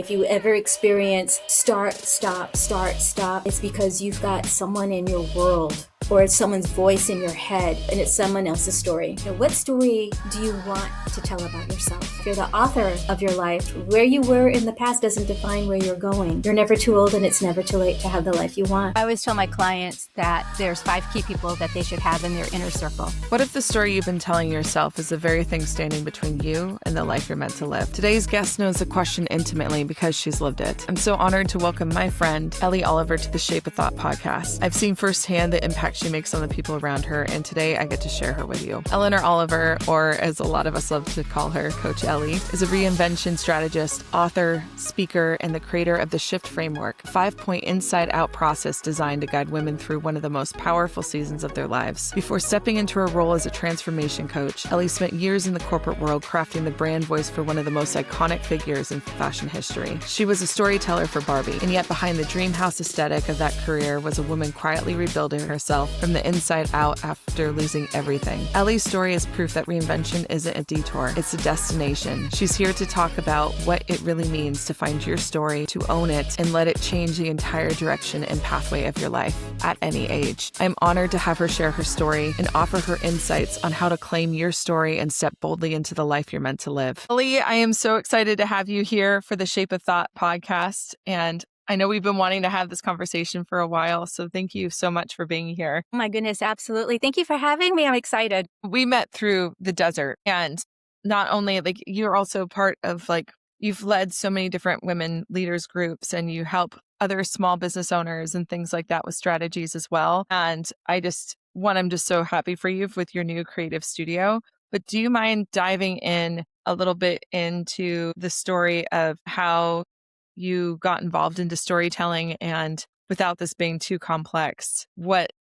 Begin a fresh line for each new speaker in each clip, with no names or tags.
If you ever experience start, stop, it's because you've got someone in your world or it's someone's voice in your head and it's someone else's story. Now, what story do you want to tell about yourself? If you're the author of your life, where you were in the past doesn't define where you're going. You're never too old and it's never too late to have the life you want.
I always tell my clients that there's 5 key people that they should have in their inner circle.
What if the story you've been telling yourself is the very thing standing between you and the life you're meant to live? Today's guest knows the question intimately because she's lived it. I'm so honored to welcome my friend, Elle Oliver, to the Shape of Thought podcast. I've seen firsthand the impact she makes on the people around her, and today I get to share her with you. Eleanor Oliver, or as a lot of us love to call her, Coach Ellie, is a reinvention strategist, author, speaker, and the creator of the Shift Framework, a 5-point inside-out process designed to guide women through one of the most powerful seasons of their lives. Before stepping into her role as a transformation coach, Ellie spent years in the corporate world crafting the brand voice for one of the most iconic figures in fashion history. She was a storyteller for Barbie, and yet behind the dream house aesthetic of that career was a woman quietly rebuilding herself from the inside out after losing everything. Ellie's story is proof that reinvention isn't a detour, it's a destination. She's here to talk about what it really means to find your story, to own it, and let it change the entire direction and pathway of your life at any age. I'm honored to have her share her story and offer her insights on how to claim your story and step boldly into the life you're meant to live. Ellie, I am so excited to have you here for the Shape of Thought podcast. And I know we've been wanting to have this conversation for a while, so thank you so much for being here.
Oh my goodness, absolutely. Thank you for having me. I'm excited.
We met through the desert, and not only you're also part of you've led so many different women leaders groups, and you help other small business owners and things like that with strategies as well. And I'm just so happy for you with your new creative studio. But do you mind diving in a little bit into the story of how you got involved into storytelling, and without this being too complex, what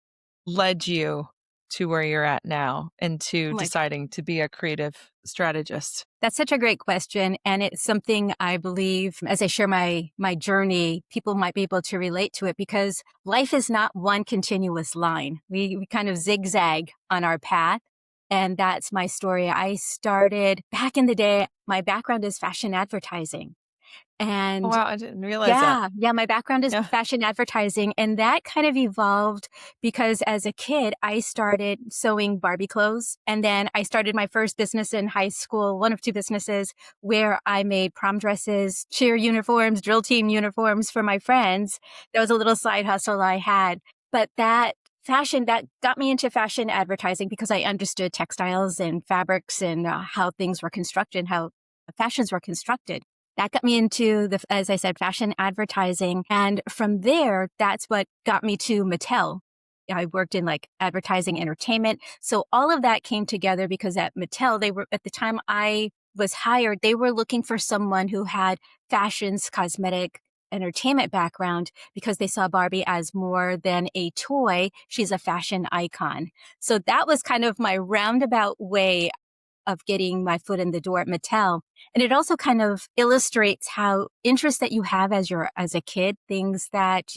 led you to where you're at now and to deciding to be a creative strategist?
That's such a great question. And it's something I believe as I share my journey, people might be able to relate to it because life is not one continuous line. We kind of zigzag on our path. And that's my story. I started back in the day. My background is fashion advertising. And
wow, I didn't realize that.
Yeah, my background is fashion advertising. And that kind of evolved because as a kid, I started sewing Barbie clothes. And then I started my first business in high school, one of 2 businesses, where I made prom dresses, cheer uniforms, drill team uniforms for my friends. That was a little side hustle I had. But that got me into fashion advertising because I understood textiles and fabrics and how things were constructed, how fashions were constructed. That got me into as I said, fashion advertising. And from there, that's what got me to Mattel. I worked in advertising entertainment. So all of that came together because at Mattel, at the time I was hired, they were looking for someone who had fashions, cosmetic, entertainment background because they saw Barbie as more than a toy. She's a fashion icon. So that was kind of my roundabout way of getting my foot in the door at Mattel. And it also kind of illustrates how interests that you have as a kid, things that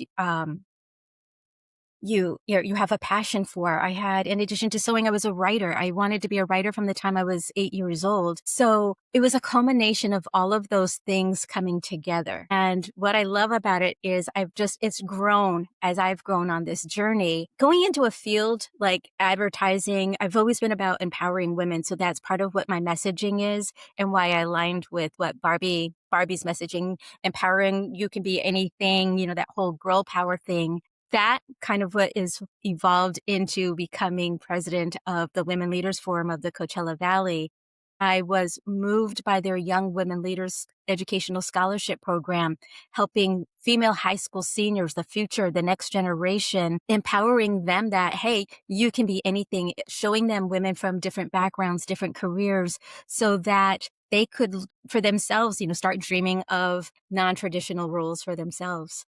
you have a passion for. I had, in addition to sewing, I was a writer. I wanted to be a writer from the time I was 8 years old. So it was a culmination of all of those things coming together. And what I love about it is it's grown as I've grown on this journey. Going into a field like advertising, I've always been about empowering women. So that's part of what my messaging is and why I aligned with what Barbie's messaging, empowering, you can be anything, that whole girl power thing. That kind of what is evolved into becoming president of the Women Leaders Forum of the Coachella Valley. I was moved by their Young Women Leaders Educational Scholarship Program, helping female high school seniors, the future, the next generation, empowering them that, hey, you can be anything, showing them women from different backgrounds, different careers, so that they could, for themselves, start dreaming of non-traditional roles for themselves.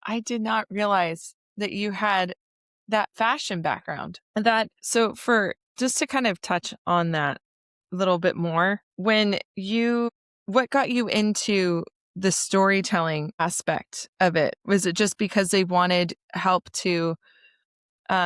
I did not realize that you had that fashion background. So just to kind of touch on that a little bit more, what got you into the storytelling aspect of it? Was it just because they wanted help to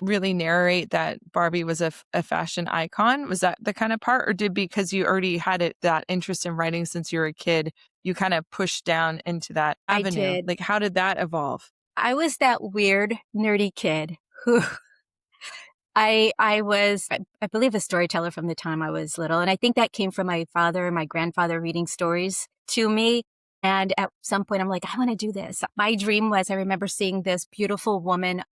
really narrate that Barbie was a fashion icon? Was that the kind of part, or because you already had that interest in writing since you were a kid, you kind of pushed down into that
I
avenue.
did.
Like, how did that evolve?
I was that weird, nerdy kid who I believe, a storyteller from the time I was little. And I think that came from my father and my grandfather reading stories to me. And at some point, I'm like, I want to do this. My dream was, I remember seeing this beautiful woman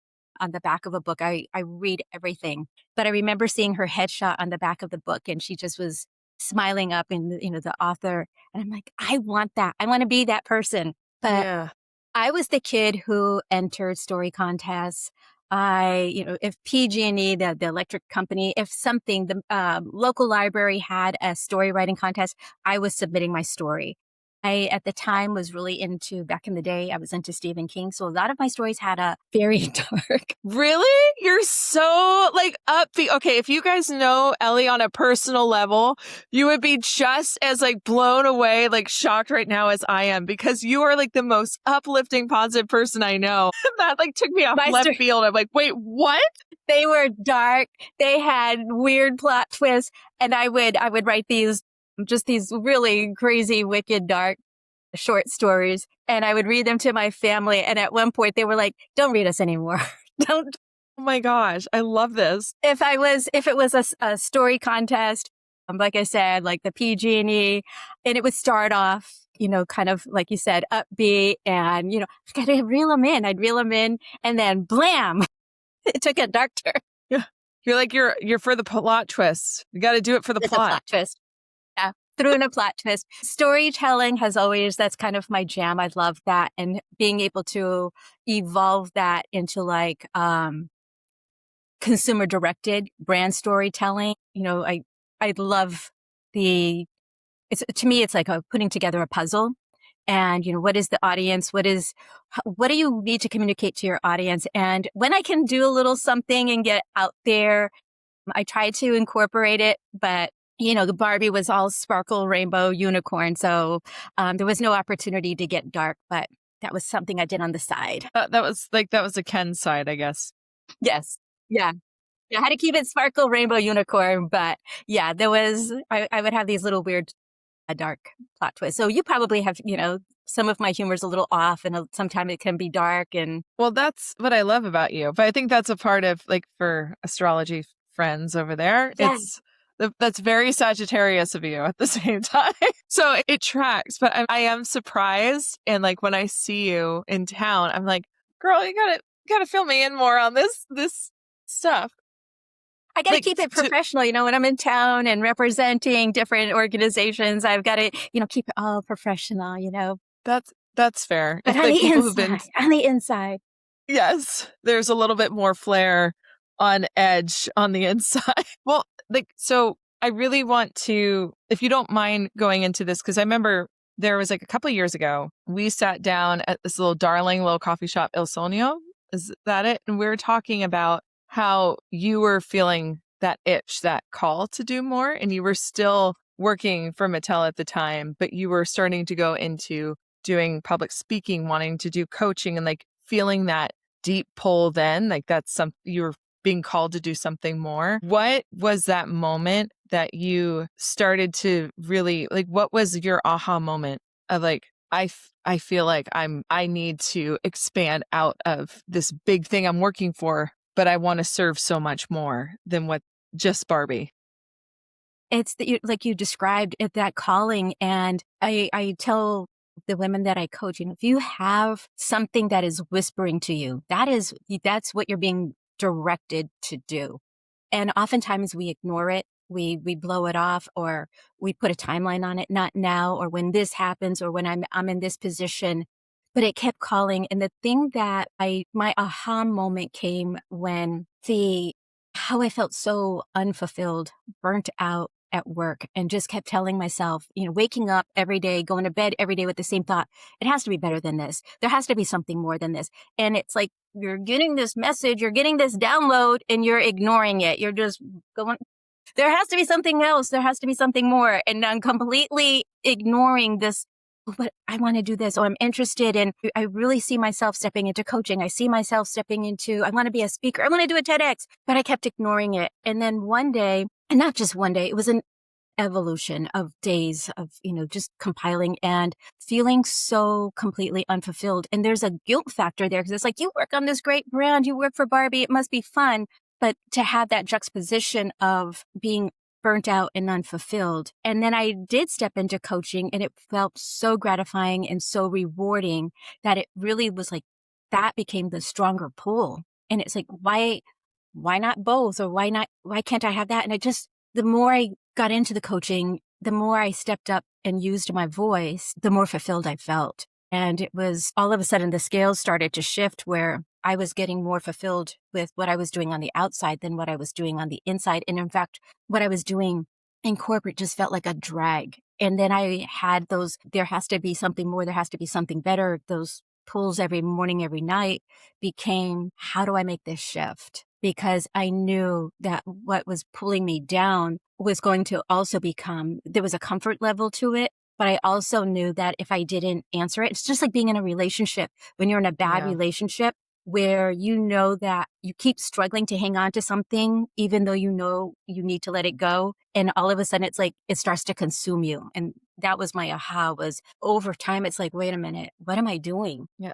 on the back of a book. I read everything, but I remember seeing her headshot on the back of the book, and she just was smiling up in, the author. And I'm like, I want that. I want to be that person. But
Yeah.
I was the kid who entered story contests. If PG&E, the electric company, if something, the local library had a story writing contest, I was submitting my story. I, at the time, was really back in the day, I was into Stephen King. So a lot of my stories had a very dark.
Really? You're so like upbeat. Okay, if you guys know Ellie on a personal level, you would be just as like blown away, like shocked right now as I am, because you are like the most uplifting, positive person I know. That like took me off left field. I'm like, wait, what?
They were dark. They had weird plot twists. And I would write these really crazy, wicked, dark short stories. And I would read them to my family. And at one point they were like, don't read us anymore. Don't.
Oh my gosh. I love this.
If it was a story contest, like I said, like the PG&E, and it would start off, kind of like you said, upbeat, and, I got to reel them in. I'd reel them in, and then blam, it took a dark turn.
Yeah. You're like, you're for the plot twist. You got to do it for the plot.
A plot twist. Yeah. Threw in a plot twist. Storytelling that's kind of my jam. I love that. And being able to evolve that into like, consumer directed brand storytelling. I love to me, it's like putting together a puzzle. And, what is the audience? What do you need to communicate to your audience? And when I can do a little something and get out there, I try to incorporate it, but the Barbie was all sparkle, rainbow, unicorn. So there was no opportunity to get dark, but that was something I did on the side.
That was a Ken side, I guess.
Yes. Yeah. I had to keep it sparkle, rainbow, unicorn. But yeah, I would have these little weird, dark plot twists. So you probably have, some of my humor's a little off, and sometimes it can be dark. And
well, that's what I love about you. But I think that's a part of, like, for astrology friends over there.
Yes.
That's very Sagittarius of you at the same time. So it tracks, but I am surprised. And like when I see you in town, I'm like, girl, you gotta fill me in more on this stuff.
I got to keep it professional. When I'm in town and representing different organizations, I've got to, keep it all professional,
That's fair.
But on the inside.
Yes. There's a little bit more flair on edge on the inside. Well, so I really want to, if you don't mind going into this, because I remember there was like a couple of years ago, we sat down at this little darling little coffee shop, Il Sogno. Is that it? And we were talking about how you were feeling that itch, that call to do more. And you were still working for Mattel at the time, but you were starting to go into doing public speaking, wanting to do coaching, and like feeling that deep pull then, like that's something you were being called to do something more. What was that moment that you started to really, like, what was your aha moment of like, I feel like I need to expand out of this big thing I'm working for, but I want to serve so much more than what just Barbie?
It's like you described it, that calling. And I tell the women that I coach, if you have something that is whispering to you, that's what you're being directed to do. And oftentimes we ignore it. We blow it off, or we put a timeline on it, not now, or when this happens, or when I'm in this position. But it kept calling. And the thing that my aha moment came when how I felt so unfulfilled, burnt out at work, and just kept telling myself, waking up every day, going to bed every day with the same thought, it has to be better than this. There has to be something more than this. And it's like, you're getting this message, you're getting this download, and you're ignoring it. You're just going, there has to be something else. There has to be something more. And I'm completely ignoring this. But I want to do this, or I'm interested in, I really see myself stepping into coaching. I see myself stepping into, I want to be a speaker. I want to do a TEDx, but I kept ignoring it. And then one day, and not just one day, it was evolution of days of, just compiling and feeling so completely unfulfilled. And there's a guilt factor there because it's like, you work on this great brand, you work for Barbie, it must be fun. But to have that juxtaposition of being burnt out and unfulfilled. And then I did step into coaching and it felt so gratifying and so rewarding that it really was like, that became the stronger pull. And it's like, why not both? Or why can't I have that? And the more I got into the coaching, the more I stepped up and used my voice, the more fulfilled I felt. And it was all of a sudden the scales started to shift where I was getting more fulfilled with what I was doing on the outside than what I was doing on the inside. And in fact, what I was doing in corporate just felt like a drag. And then I had there has to be something more, there has to be something better. Those pulls every morning, every night became, how do I make this shift? Because I knew that what was pulling me down was going to also there was a comfort level to it. But I also knew that if I didn't answer it, it's just like being in a relationship. When you're in a bad relationship where you know that you keep struggling to hang on to something, even though you know you need to let it go. And all of a sudden it's like, it starts to consume you. And that was my aha, was over time. It's like, wait a minute, what am I doing?
Yeah.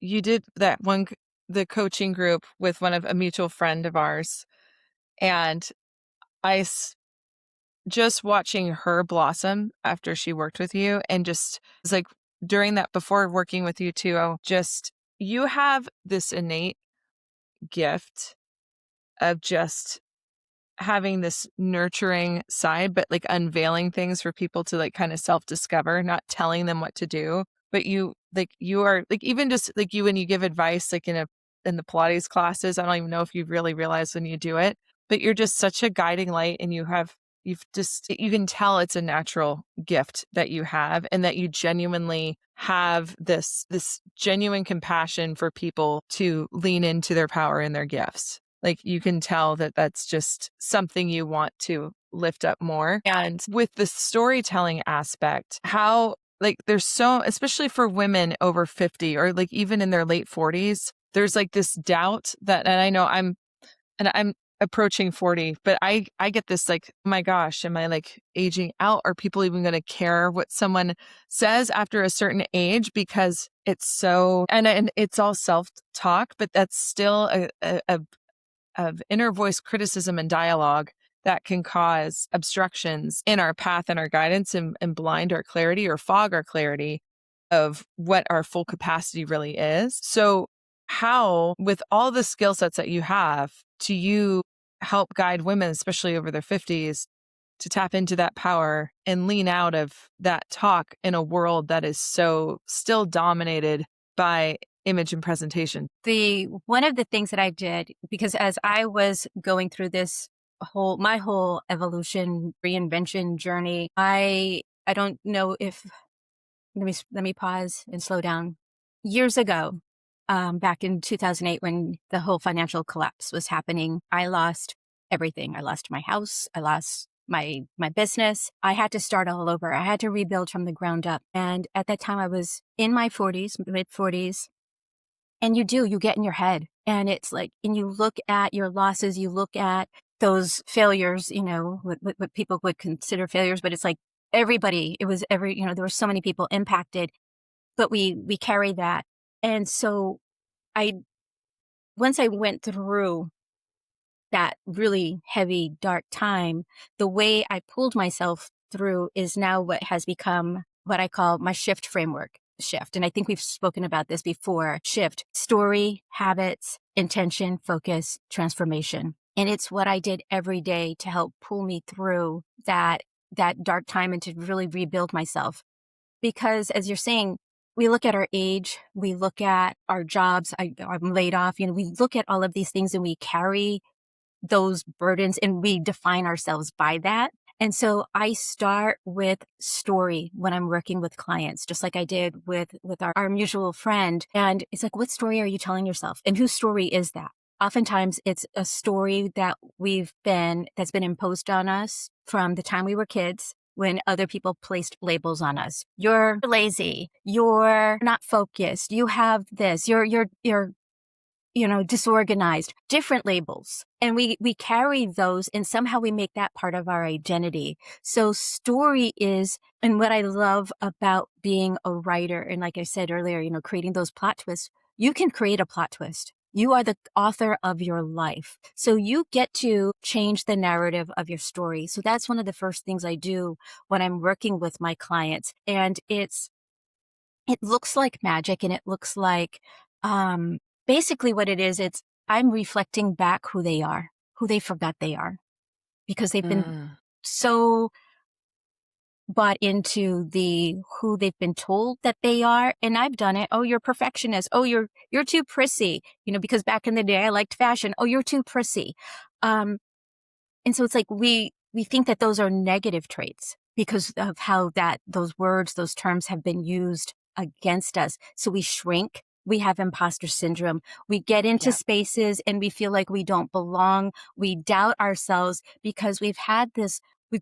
You did the coaching group with a mutual friend of ours. And just watching her blossom after she worked with you, and just it's like during that, before working with you too, you have this innate gift of just having this nurturing side, but like unveiling things for people to like kind of self-discover, not telling them what to do. But you are like, even just like when you give advice, like in the Pilates classes, I don't even know if you really realize when you do it, but you're just such a guiding light, and you can tell it's a natural gift that you have, and that you genuinely have this genuine compassion for people to lean into their power and their gifts. Like you can tell that that's just something you want to lift up more. And with the storytelling aspect, how like there's especially for women over 50 or like even in their late 40s, there's like this doubt that, and I know I'm approaching 40, but I get this like, oh my gosh, am I like aging out? Are people even going to care what someone says after a certain age? Because it's so, and it's all self-talk, but that's still of inner voice criticism and dialogue that can cause obstructions in our path and our guidance, and blind our clarity or fog our clarity of what our full capacity really is. So how, with all the skill sets that you have, do you help guide women, especially over their 50s, to tap into that power and lean out of that talk in a world that is so still dominated by image and presentation?
One of the things that I did, because as I was going through my whole evolution, reinvention journey, I don't know if, let me pause and slow down. Years ago, back in 2008, when the whole financial collapse was happening, I lost everything. I lost my house. I lost my business. I had to start all over. I had to rebuild from the ground up. And at that time I was in my 40s, mid 40s. And you get in your head, and it's like, and you look at your losses, you look at those failures, what people would consider failures, but it's like there were so many people impacted, but we carry that. And so once I went through that really heavy, dark time, the way I pulled myself through is now what has become what I call my shift framework. Shift. And I think we've spoken about this before. Shift: story, habits, intention, focus, transformation. And it's what I did every day to help pull me through that dark time and to really rebuild myself. Because as you're saying, we look at our age, we look at our jobs, I'm laid off, we look at all of these things and we carry those burdens and we define ourselves by that. And so I start with story when I'm working with clients, just like I did with our mutual friend. And it's like, what story are you telling yourself? And whose story is that? Oftentimes it's a story that's been imposed on us from the time we were kids, when other people placed labels on us. You're lazy. You're not focused. You have this. You're disorganized, different labels. And we carry those and somehow we make that part of our identity. So story is, and what I love about being a writer, and like I said earlier, creating those plot twists, you can create a plot twist. You are the author of your life. So you get to change the narrative of your story. So that's one of the first things I do when I'm working with my clients. And it looks like magic, and it looks like, basically what it is, I'm reflecting back who they are, who they forgot they are, because they've been so bought into who they've been told that they are. And I've done it. Oh, you're a perfectionist. Oh, you're too prissy, because back in the day I liked fashion. Oh, you're too prissy. And so it's like we think that those are negative traits because of how those words, those terms have been used against us. So we shrink. We have imposter syndrome. We get into spaces and we feel like we don't belong. We doubt ourselves because we've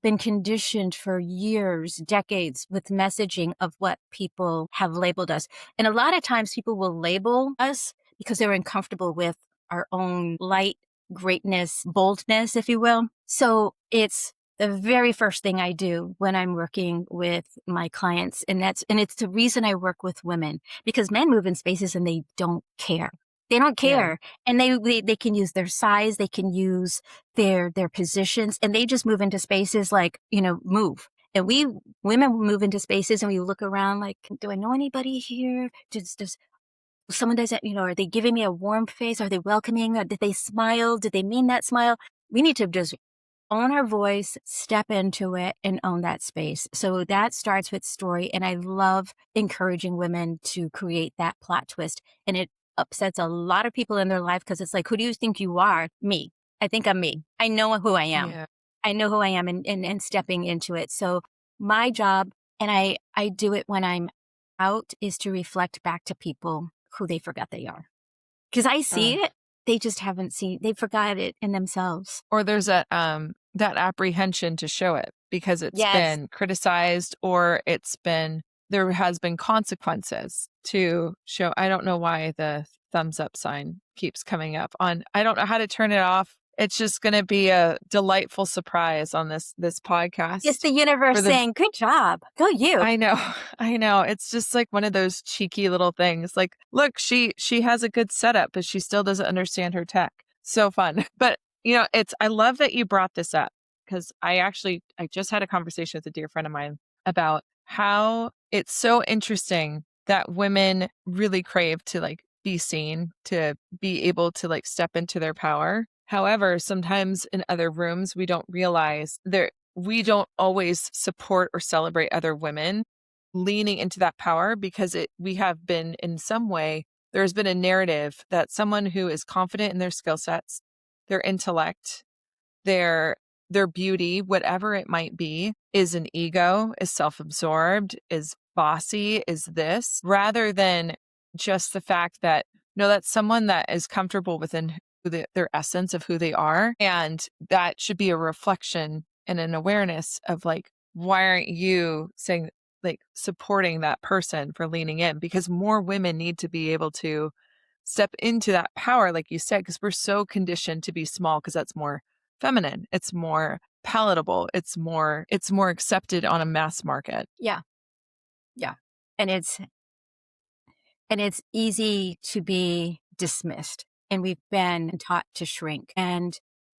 been conditioned for years, decades with messaging of what people have labeled us. And a lot of times people will label us because they're uncomfortable with our own light, greatness, boldness, if you will. So it's the very first thing I do when I'm working with my clients. And it's the reason I work with women, because men move in spaces and they don't care. They don't care. Yeah. And they can use their size. They can use their positions, and they just move into spaces like, move. And we women move into spaces and we look around like, do I know anybody here? Does someone, doesn't, are they giving me a warm face? Are they welcoming? Or did they smile? Did they mean that smile? We need to just own our voice, step into it, and own that space. So that starts with story. And I love encouraging women to create that plot twist. And it upsets a lot of people in their life because it's like, who do you think you are? Me. I think I'm me. I know who I am. Yeah. I know who I am and stepping into it. So my job, and I do it when I'm out, is to reflect back to people who they forgot they are. Because I see it. They just they forgot it in themselves.
Or there's that apprehension to show it because it's been criticized, or there has been consequences to show. I don't know why the thumbs up sign keeps coming up on. I don't know how to turn it off. It's just going to be a delightful surprise on this podcast.
It's the universe saying, good job. Go you.
I know. It's just like one of those cheeky little things. Like, look, she has a good setup, but she still doesn't understand her tech. So fun. But, I love that you brought this up, because I just had a conversation with a dear friend of mine about how it's so interesting that women really crave to like be seen, to be able to like step into their power. However, sometimes in other rooms, we don't realize we don't always support or celebrate other women leaning into that power, because we have been, in some way, there's been a narrative that someone who is confident in their skill sets, their intellect, their beauty, whatever it might be, is an ego, is self-absorbed, is bossy, is this, rather than just the fact that, no, that's someone that is comfortable within their essence of who they are. And that should be a reflection and an awareness of like, why aren't you saying, like, supporting that person for leaning in? Because more women need to be able to step into that power, like you said, because we're so conditioned to be small, because that's more feminine. It's more palatable. It's more accepted on a mass market.
Yeah. Yeah. And it's easy to be dismissed. And we've been taught to shrink. And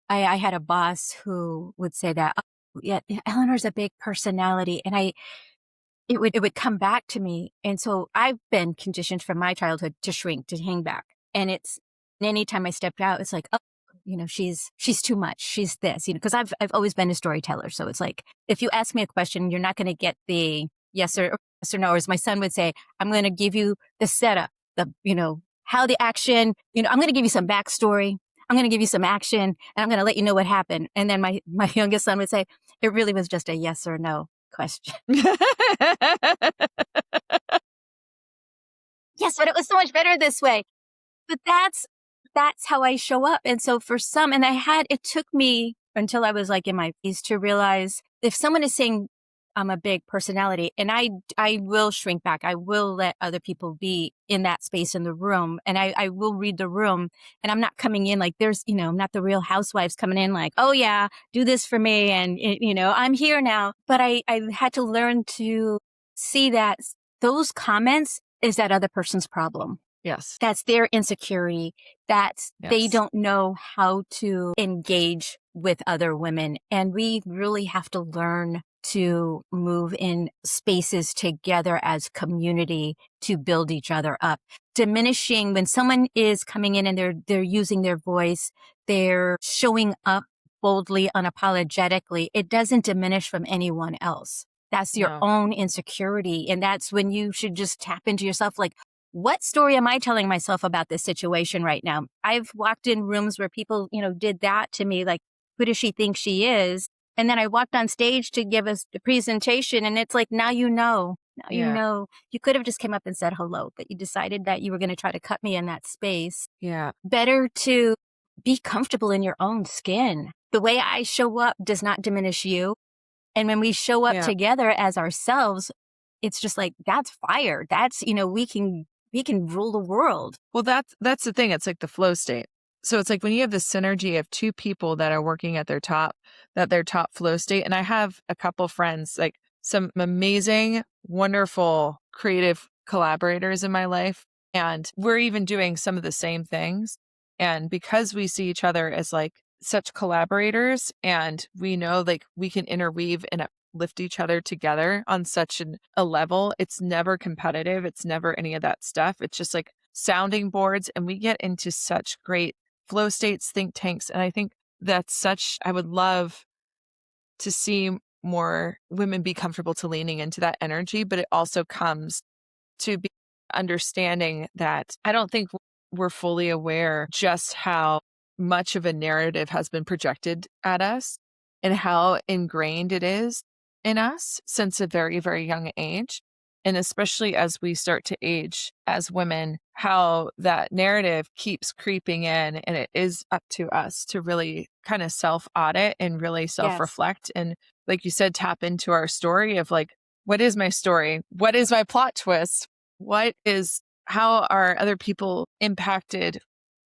I had a boss who would say that, oh, yeah, Eleanor's a big personality. And it would come back to me. And so I've been conditioned from my childhood to shrink, to hang back. And anytime I stepped out, it's like, oh, she's too much. She's this, because I've always been a storyteller. So it's like, if you ask me a question, you're not going to get the yes or no. Or as my son would say, I'm going to give you the setup, how the action, I'm going to give you some backstory. I'm going to give you some action, and I'm going to let you know what happened. And then my youngest son would say, it really was just a yes or no question. Yes, but it was so much better this way. But that's how I show up. And so for some, and it took me until I was like in my 50s to realize, if someone is saying I'm a big personality, and I will shrink back. I will let other people be in that space in the room, and I will read the room, and I'm not coming in like there's, I'm not the Real Housewives coming in like, oh yeah, do this for me. And I'm here now. But I had to learn to see that those comments is that other person's problem.
Yes.
That's their insecurity. That's they
Yes.
don't know how to engage with other women. And we really have to learn to move in spaces together as community to build each other up. Diminishing when someone is coming in and they're using their voice, they're showing up boldly, unapologetically, it doesn't diminish from anyone else. That's your
No.
own insecurity. And that's when you should just tap into yourself like, what story am I telling myself about this situation right now? I've walked in rooms where people, did that to me, like, who does she think she is? And then I walked on stage to give us the presentation, and it's like, now you know. Now you
Yeah.
know. You could have just came up and said hello, but you decided that you were going to try to cut me in that space.
Yeah.
Better to be comfortable in your own skin. The way I show up does not diminish you. And when we show up together as ourselves, it's just like, that's fire. That's, we can rule the world.
Well, that's the thing. It's like the flow state. So it's like when you have the synergy of two people that are working at their top flow state. And I have a couple friends, like some amazing, wonderful, creative collaborators in my life. And we're even doing some of the same things. And because we see each other as like such collaborators, and we know like we can interweave and lift each other together on such a level, it's never competitive. It's never any of that stuff. It's just like sounding boards, and we get into such great flow states, think tanks. And I think I would love to see more women be comfortable to leaning into that energy, but it also comes to be understanding that I don't think we're fully aware just how much of a narrative has been projected at us and how ingrained it is in us since a very, very young age. And especially as we start to age as women, how that narrative keeps creeping in, and it is up to us to really kind of self-audit and really self-reflect. And like you said, tap into our story of like, what is my story? What is my plot twist? How are other people impacted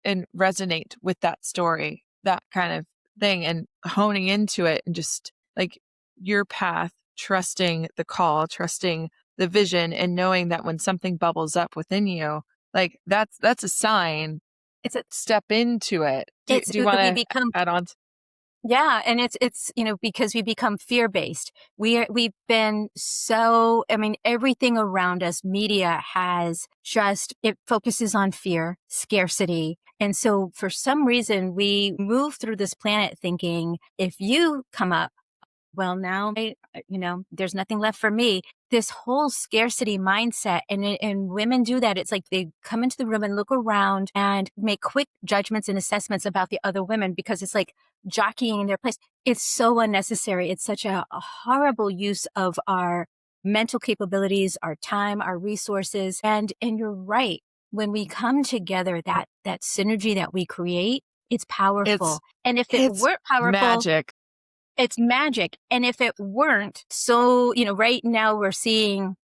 and resonate with that story, that kind of thing, and honing into it and just like your path, trusting the call, trusting the vision, and knowing that when something bubbles up within you, like that's a sign.
It's a
step into it. Do you want to add on?
Yeah. And it's, because we become fear-based. We've been everything around us, media it focuses on fear, scarcity. And so for some reason, we move through this planet thinking, if you come up, well, now, there's nothing left for me. This whole scarcity mindset, and women do that. It's like they come into the room and look around and make quick judgments and assessments about the other women because it's like jockeying in their place. It's so unnecessary. It's such a horrible use of our mental capabilities, our time, our resources. And you're right. When we come together, that synergy that we create, it's powerful. And if it weren't powerful,
magic.
It's magic. And if it weren't, so, right now we're seeing,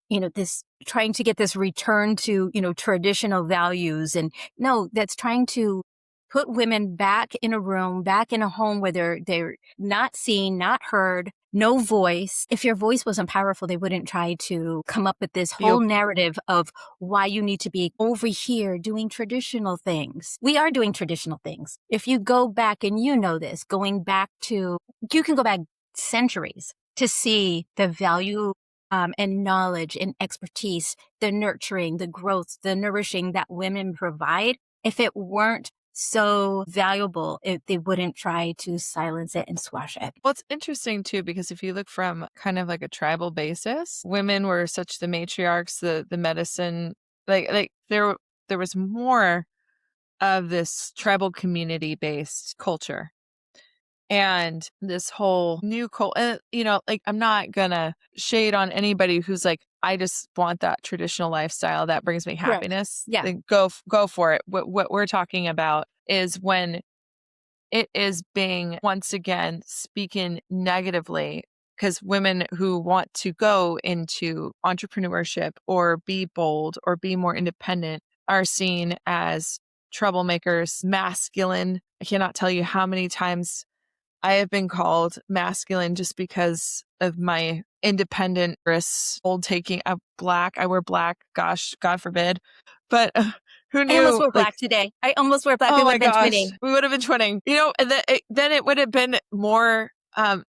this trying to get this return to, traditional values. And no, that's trying to put women back in a room, back in a home where they're not seen, not heard, no voice. If your voice wasn't powerful, they wouldn't try to come up with this whole narrative of why you need to be over here doing traditional things. We are doing traditional things. If you go back, and this, you can go back centuries to see the value and knowledge and expertise, the nurturing, the growth, the nourishing that women provide. If it weren't so valuable, they wouldn't try to silence it and squash it.
Well, it's interesting too, because if you look from kind of like a tribal basis, women were such the matriarchs, the medicine, like there was more of this tribal community based culture. And this whole new culture, like I'm not gonna shade on anybody who's like, I just want that traditional lifestyle that brings me happiness.
Yeah.
Then go for it. What we're talking about is when it is being, once again, speaking negatively, because women who want to go into entrepreneurship or be bold or be more independent are seen as troublemakers, masculine. I cannot tell you how many times I have been called masculine just because of my independent bold taking of black. I wear black. Gosh, God forbid. But who
I almost
knew?
wore black today. I almost wore black. We
Oh
would
my
have been
gosh,
twinning.
we would have been twinning. And then it would have been more,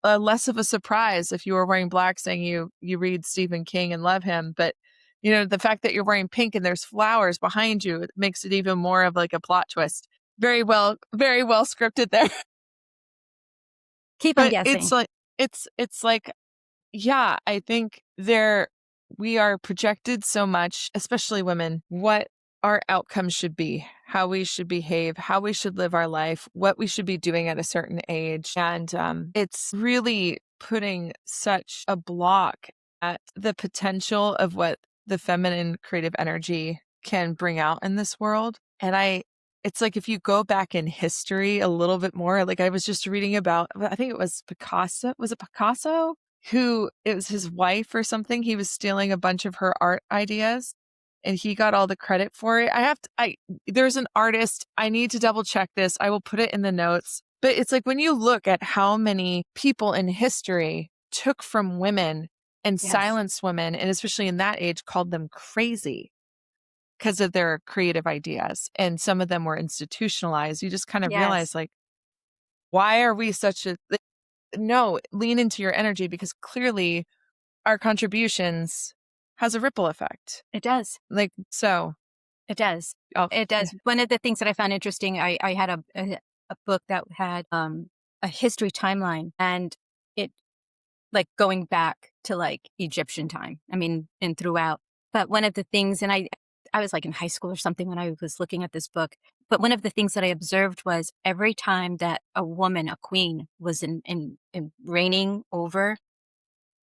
less of a surprise if you were wearing black, saying you read Stephen King and love him. But the fact that you're wearing pink and there's flowers behind you, it makes it even more of like a plot twist. Very well scripted there.
Keep them
But
guessing.
it's like, yeah, I think we are projected so much, especially women, what our outcomes should be, how we should behave, how we should live our life, what we should be doing at a certain age. And it's really putting such a block at the potential of what the feminine creative energy can bring out in this world. And it's like, if you go back in history a little bit more, like I was just reading about, I think it was Picasso. Was it Picasso? It was his wife or something. He was stealing a bunch of her art ideas and he got all the credit for it. There's an artist. I need to double check this. I will put it in the notes. But it's like, when you look at how many people in history took from women and silenced women, and especially in that age, called them crazy because of their creative ideas. And some of them were institutionalized. You just kind of realize, like, why are we no, lean into your energy, because clearly our contributions has a ripple effect.
It does.
Like, so.
It does. It does. One of the things that I found interesting, I had a book that had a history timeline, and it, like, going back to like Egyptian time. I mean, and throughout. But one of the things, and I was like in high school or something when I was looking at this book, but one of the things that I observed was every time that a woman, a queen, was in reigning over,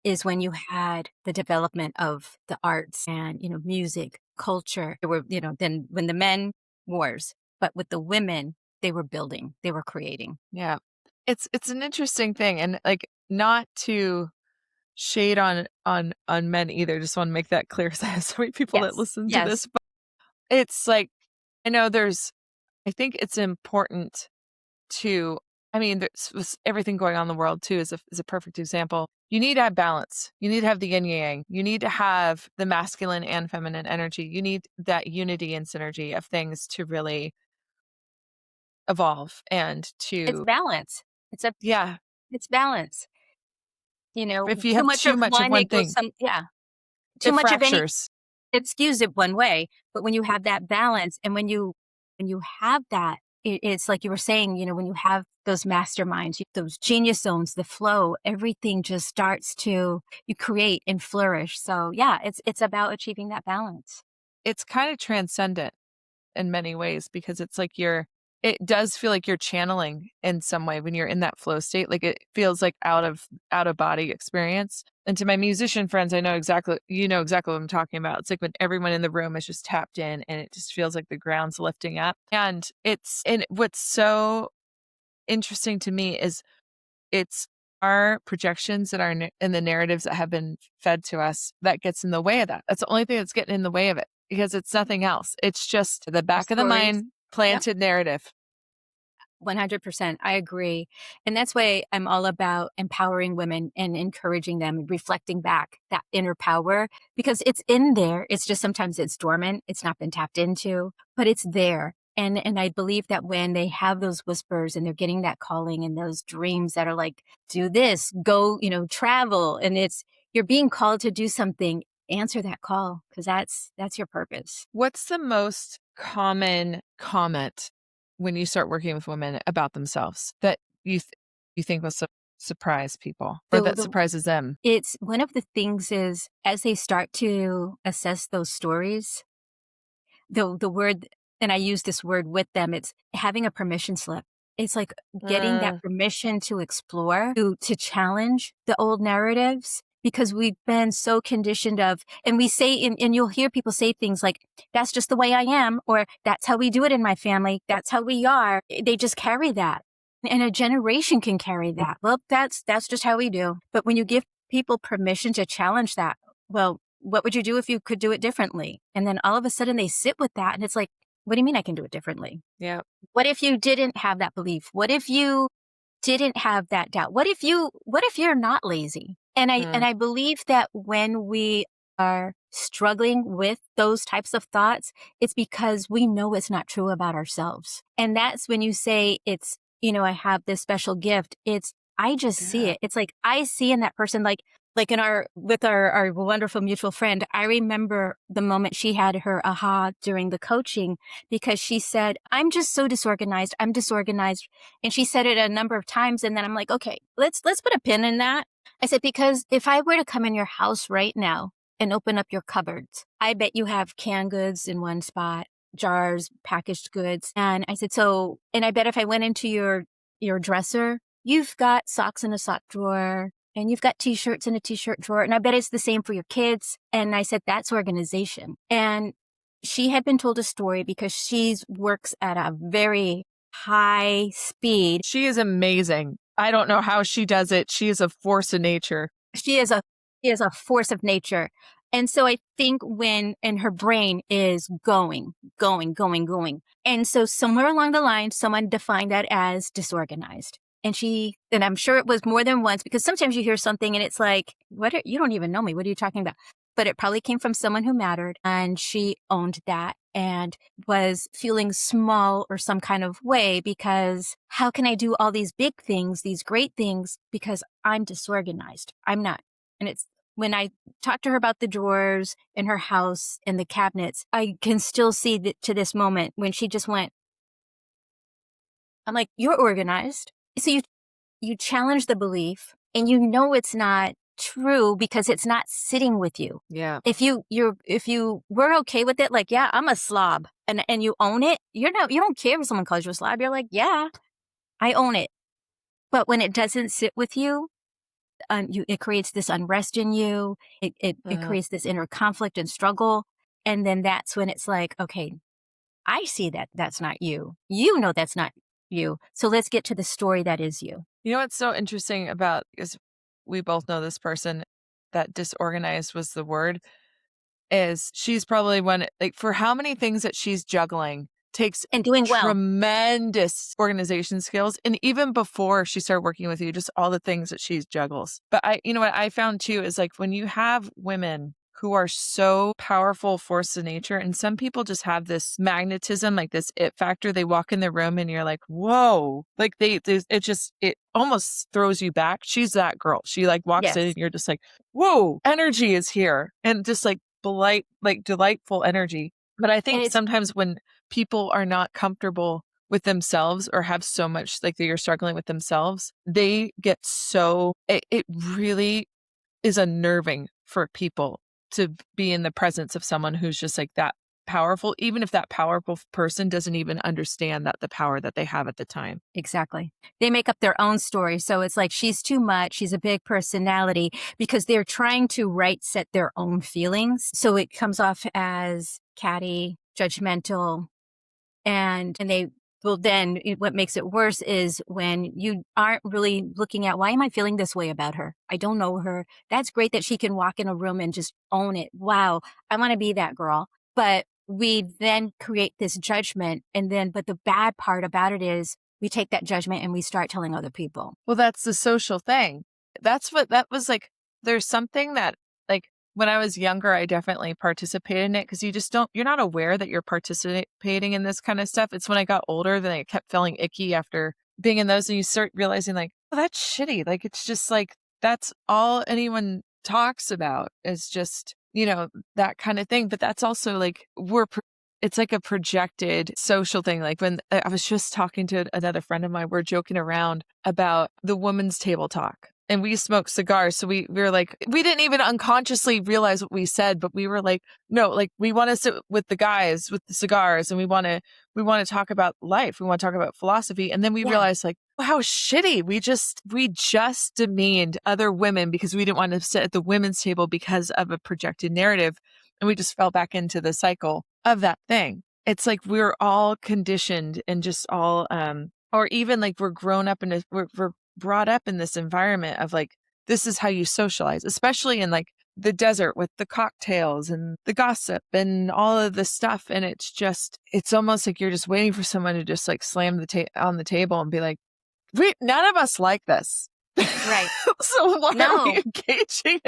is when you had the development of the arts and, music, culture. There were, then when the men, wars, but with the women, they were building, they were creating.
Yeah. It's an interesting thing. And like, not to shade on men either. Just want to make that clear, because I have so many people that listen to this. But it's like, I know I think it's important to, there's everything going on in the world too is a perfect example. You need to have balance. You need to have the yin yang. You need to have the masculine and feminine energy. You need that unity and synergy of things to really evolve and to.
It's balance. It's balance.
If you
too
have
much
too
of
much of
one,
one
it goes
thing,
too much
fractures.
of any, it skews it one way. But when you have that balance, and when you have that, it's like you were saying, when you have those masterminds, those genius zones, the flow, everything just starts to, you create and flourish. So yeah, it's about achieving that balance.
It's kind of transcendent in many ways, because it's like it does feel like you're channeling in some way when you're in that flow state. Like, it feels like out of body experience. And to my musician friends, I know exactly what I'm talking about. It's like when everyone in the room is just tapped in, and it just feels like the ground's lifting up. And what's so interesting to me is it's our projections that are in the narratives that have been fed to us that gets in the way of that. That's the only thing that's getting in the way of it, because it's nothing else. It's just the back of the mind planted narrative.
100%. I agree. And that's why I'm all about empowering women and encouraging them, reflecting back that inner power, because it's in there. It's just sometimes it's dormant. It's not been tapped into, but it's there. And I believe that when they have those whispers and they're getting that calling and those dreams that are like, do this, go, travel, and you're being called to do something, answer that call, because that's your purpose.
What's the most common comment when you start working with women about themselves that you think will surprise people, or that surprises them?
It's one of the things is, as they start to assess those stories, the word, and I use this word with them, it's having a permission slip. It's like getting that permission to explore, to challenge the old narratives, because we've been so conditioned and we say, and you'll hear people say things like, that's just the way I am, or that's how we do it in my family. That's how we are. They just carry that. And a generation can carry that. Well, that's just how we do. But when you give people permission to challenge that, well, what would you do if you could do it differently? And then all of a sudden they sit with that and it's like, what do you mean I can do it differently?
Yeah.
What if you didn't have that belief? What if you didn't have that doubt? What if you're not lazy? And I believe that when we are struggling with those types of thoughts, it's because we know it's not true about ourselves. And that's when you say it's, I have this special gift. I just see it. It's like, I see in that person, like with our wonderful mutual friend, I remember the moment she had her aha during the coaching, because she said, I'm just so disorganized. I'm disorganized. And she said it a number of times. And then I'm like, okay, let's put a pin in that. I said, because if I were to come in your house right now and open up your cupboards, I bet you have canned goods in one spot, jars, packaged goods. And I said, and I bet if I went into your dresser, you've got socks in a sock drawer, and you've got t-shirts in a t-shirt drawer. And I bet it's the same for your kids. And I said, that's organization. And she had been told a story because she works at a very high speed.
She is amazing. I don't know how she does it. She is a force of nature.
She is a force of nature. And so I think and her brain is going. And so somewhere along the line, someone defined that as disorganized. And I'm sure it was more than once, because sometimes you hear something and it's like, you don't even know me. What are you talking about? But it probably came from someone who mattered, and she owned that and was feeling small or some kind of way, because how can I do all these big things, these great things, because I'm disorganized? I'm not. And it's when I talked to her about the drawers in her house and the cabinets, I can still see that to this moment when she just went, I'm like, you're organized. So you challenge the belief, and it's not true because it's not sitting with you.
Yeah.
If you were okay with it, like, yeah, I'm a slob, and you own it, you don't care if someone calls you a slob. You're like, yeah, I own it. But when it doesn't sit with you, it creates this unrest in you. It creates this inner conflict and struggle. And then that's when it's like, okay, I see that that's not you. You know that's not you. So let's get to the story that is you.
You know what's so interesting about, is we both know this person that disorganized was the word, is she's probably one, like, for how many things that she's juggling takes
and doing well,
tremendous organization skills. And even before she started working with you, just all the things that she juggles. But what I found too is, like, when you have women who are so powerful force of nature, and some people just have this magnetism, like this it factor. They walk in the room and you're like, whoa, like it almost throws you back. She's that girl. She like walks in and you're just like, whoa, energy is here, and just like delightful energy. But I think sometimes when people are not comfortable with themselves, or have so much, like, they are struggling with themselves, they get it really is unnerving for people to be in the presence of someone who's just like that powerful, even if that powerful person doesn't even understand the power that they have at the time.
Exactly. They make up their own story. So it's like, she's too much. She's a big personality, because they're trying to right set their own feelings. So it comes off as catty, judgmental, and they well, then what makes it worse is when you aren't really looking at, why am I feeling this way about her? I don't know her. That's great that she can walk in a room and just own it. Wow, I want to be that girl. But we then create this judgment. But the bad part about it is we take that judgment and we start telling other people.
Well, that's the social thing. That was like, there's something that, like, when I was younger, I definitely participated in it, because you're not aware that you're participating in this kind of stuff. It's when I got older that I kept feeling icky after being in those, and you start realizing, like, oh, that's shitty. Like, it's just like, that's all anyone talks about is just, that kind of thing. But that's also like, it's like a projected social thing. Like, when I was just talking to another friend of mine, we're joking around about the women's table talk. And we smoked cigars. So we were like, we didn't even unconsciously realize what we said, but we were like, no, like, we want to sit with the guys with the cigars, and we want to talk about life. We want to talk about philosophy. And then we realized, like, how shitty. We just demeaned other women because we didn't want to sit at the women's table because of a projected narrative. And we just fell back into the cycle of that thing. It's like we're all conditioned and just all Or even like we're brought up in this environment of like, this is how you socialize, especially in like the desert with the cocktails and the gossip and all of this stuff. And it's almost like you're just waiting for someone to just like slam on the table and be like, none of us like this.
Right.
So why are we engaging?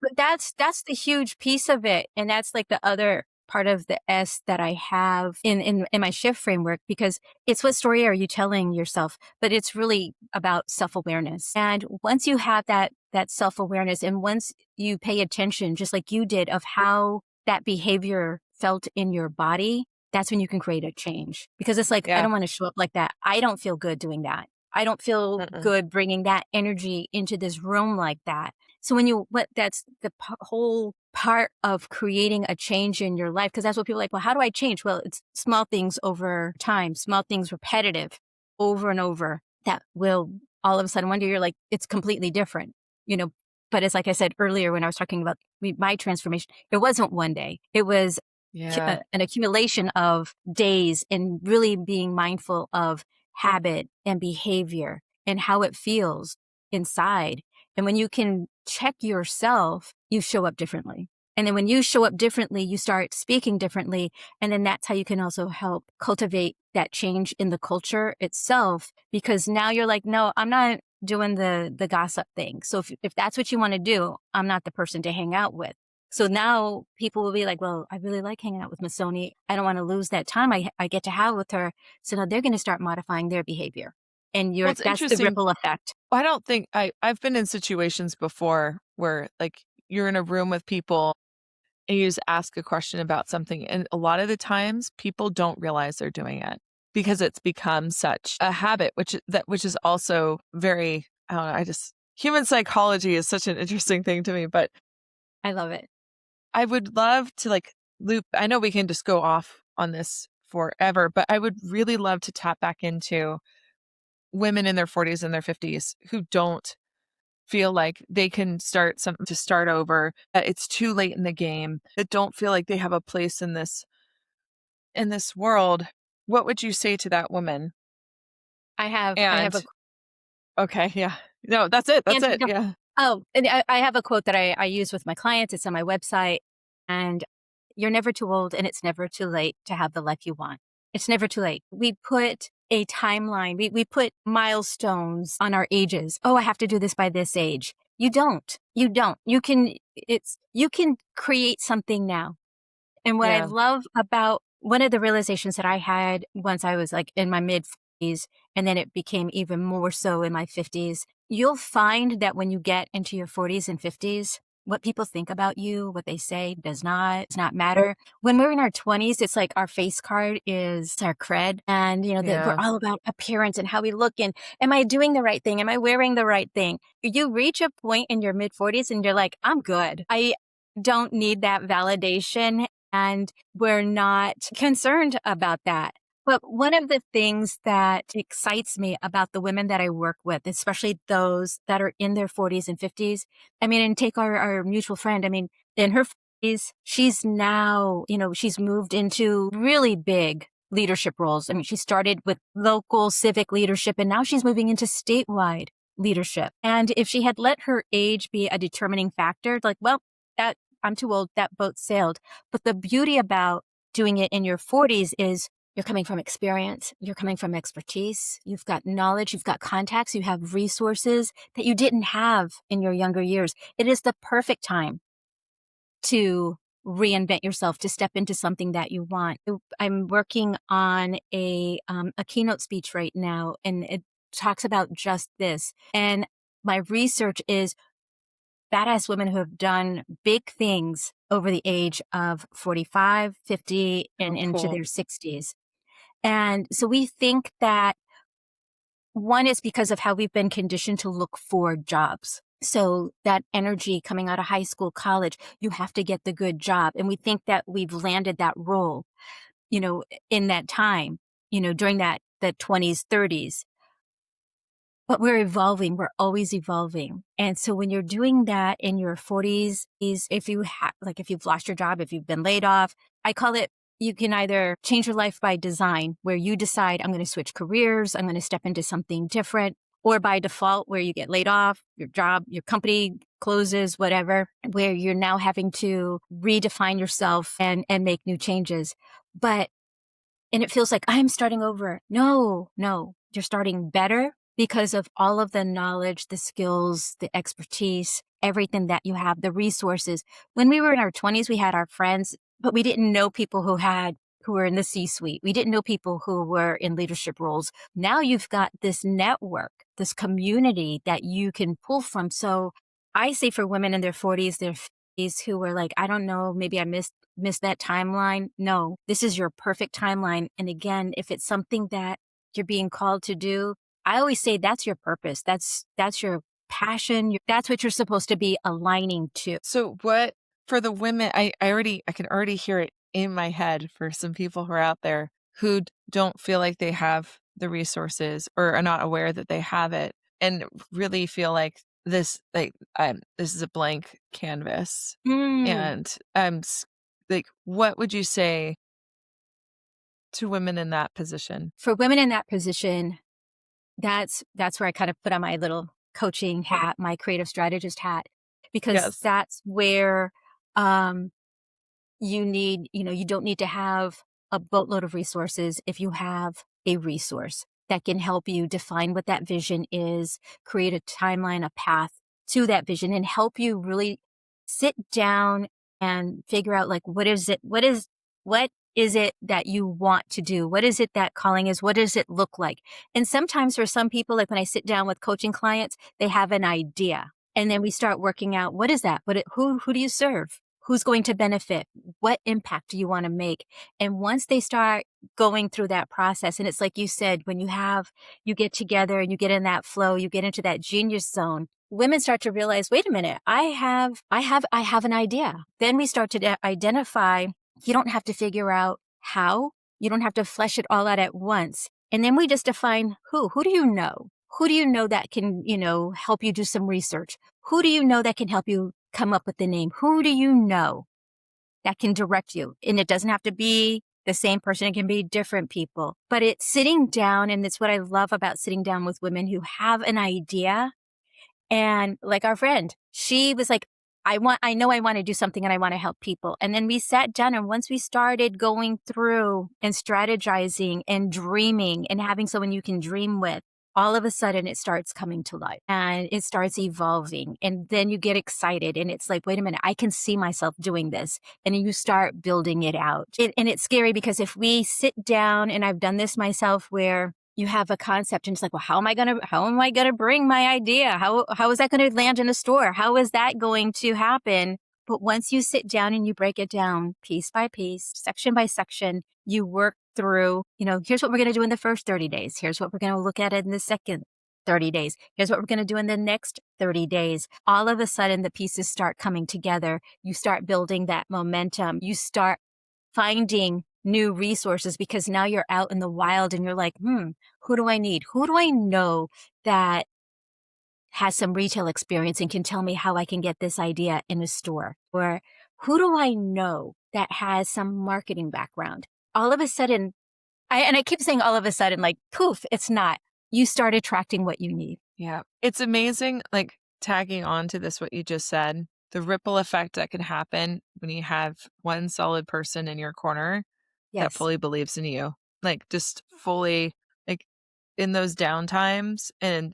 But that's the huge piece of it. And that's like the other part of the S that I have in my shift framework, because it's what story are you telling yourself, but it's really about self-awareness. And once you have that self-awareness, and once you pay attention, just like you did, of how that behavior felt in your body, that's when you can create a change. Because it's like, I don't want to show up like that. I don't feel good doing that. I don't feel good bringing that energy into this room like that. So that's the whole part of creating a change in your life. Because that's what people are like, well, how do I change? Well, it's small things over time, small things repetitive over and over that will all of a sudden one day you're like, it's completely different, But it's like I said earlier when I was talking about my transformation, it wasn't one day. It was an accumulation of days, and really being mindful of habit and behavior and how it feels inside. And when you can check yourself, you show up differently. And then when you show up differently, you start speaking differently. And then that's how you can also help cultivate that change in the culture itself, because now you're like, no, I'm not doing the gossip thing. So if that's what you want to do, I'm not the person to hang out with. So now people will be like, well, I really like hanging out with Miss Sony. I don't want to lose that time I get to have with her. So now they're going to start modifying their behavior. And that's the ripple effect.
I don't think I've been in situations before where like you're in a room with people and you just ask a question about something. And a lot of the times people don't realize they're doing it because it's become such a habit, which is also very, I don't know, human psychology is such an interesting thing to me, but
I love it.
I would love to like loop. I know we can just go off on this forever, but I would really love to tap back into women in their 40s and their 50s who don't feel like they can start over, that it's too late in the game, that don't feel like they have a place in this world. What would you say to that woman? Okay, yeah. No, that's it. Yeah.
Oh, and I have a quote that I use with my clients. It's on my website. And you're never too old, and it's never too late to have the life you want. It's never too late. We put a timeline. We put milestones on our ages. Oh, I have to do this by this age. You don't. You can create something now. And what I love about one of the realizations that I had once I was like in my mid-40s, and then it became even more so in my 50s, you'll find that when you get into your 40s and 50s, what people think about you, what they say does not matter. When we're in our 20s, it's like our face card is our cred. And, we're all about appearance and how we look. And am I doing the right thing? Am I wearing the right thing? You reach a point in your mid 40s and you're like, I'm good. I don't need that validation. And we're not concerned about that. But one of the things that excites me about the women that I work with, especially those that are in their 40s and 50s, and take our mutual friend, in her 40s, she's now, she's moved into really big leadership roles. She started with local civic leadership, and now she's moving into statewide leadership. And if she had let her age be a determining factor, like, well, I'm too old, that boat sailed. But the beauty about doing it in your 40s is you're coming from experience, you're coming from expertise, you've got knowledge, you've got contacts, you have resources that you didn't have in your younger years. It is the perfect time to reinvent yourself, to step into something that you want. I'm working on a keynote speech right now, and it talks about just this. And my research is badass women who have done big things over the age of 45, 50, and into their 60s. And so we think that one is because of how we've been conditioned to look for jobs. So that energy coming out of high school, college, you have to get the good job. And we think that we've landed that role, in that time, during the 20s, 30s. But we're evolving. We're always evolving. And so when you're doing that in your 40s, if you've lost your job, if you've been laid off, I call it you can either change your life by design, where you decide, I'm going to switch careers, I'm going to step into something different, or by default, where you get laid off, your job, your company closes, whatever, where you're now having to redefine yourself and make new changes. And it feels like I'm starting over. No, you're starting better because of all of the knowledge, the skills, the expertise, everything that you have, the resources. When we were in our 20s, we had our friends, but we didn't know people who were in the C-suite. We didn't know people who were in leadership roles. Now you've got this network, this community that you can pull from. So I say for women in their 40s, their 50s who were like, I don't know, maybe I missed that timeline. No, this is your perfect timeline. And again, if it's something that you're being called to do, I always say that's your purpose. That's your passion. That's what you're supposed to be aligning to.
So what for the women, I can already hear it in my head for some people who are out there who don't feel like they have the resources or are not aware that they have it and really feel like this is a blank canvas. And like, what would you say to women in that position?
For women in that position, that's where I kind of put on my little coaching hat, my creative strategist hat, because that's where you don't need to have a boatload of resources if you have a resource that can help you define what that vision is, create a timeline, a path to that vision, and help you really sit down and figure out like, what is it that you want to do? What is it that calling is? What does it look like? And sometimes for some people, like when I sit down with coaching clients, they have an idea and then we start working out, what is that? Who do you serve? Who's going to benefit? What impact do you want to make? And once they start going through that process, and it's like you said, when you get together and you get in that flow, you get into that genius zone, women start to realize, wait a minute, I have an idea. Then we start to identify, you don't have to figure out how, you don't have to flesh it all out at once. And then we just define who do you know? Who do you know that can, help you do some research? Who do you know that can help you come up with the name? Who do you know that can direct you? And it doesn't have to be the same person. It can be different people, but it's sitting down. And it's what I love about sitting down with women who have an idea. And like our friend, she was like, I know I want to do something and I want to help people. And then we sat down, and once we started going through and strategizing and dreaming and having someone you can dream with, all of a sudden it starts coming to life and it starts evolving. And then you get excited and it's like, wait a minute, I can see myself doing this. And then you start building it out. And it's scary because if we sit down, and I've done this myself, where you have a concept and it's like, well, how am I going to bring my idea? How is that going to land in a store? How is that going to happen? But once you sit down and you break it down piece by piece, section by section, you work through, here's what we're going to do in the first 30 days. Here's what we're going to look at in the second 30 days. Here's what we're going to do in the next 30 days. All of a sudden, the pieces start coming together. You start building that momentum. You start finding new resources because now you're out in the wild and you're like, who do I need? Who do I know that has some retail experience and can tell me how I can get this idea in a store? Or who do I know that has some marketing background? All of a sudden, I keep saying all of a sudden, like, poof, it's not. You start attracting what you need.
Yeah. It's amazing, like tagging on to this, what you just said, the ripple effect that can happen when you have one solid person in your corner that fully believes in you, like just fully, like in those down times. And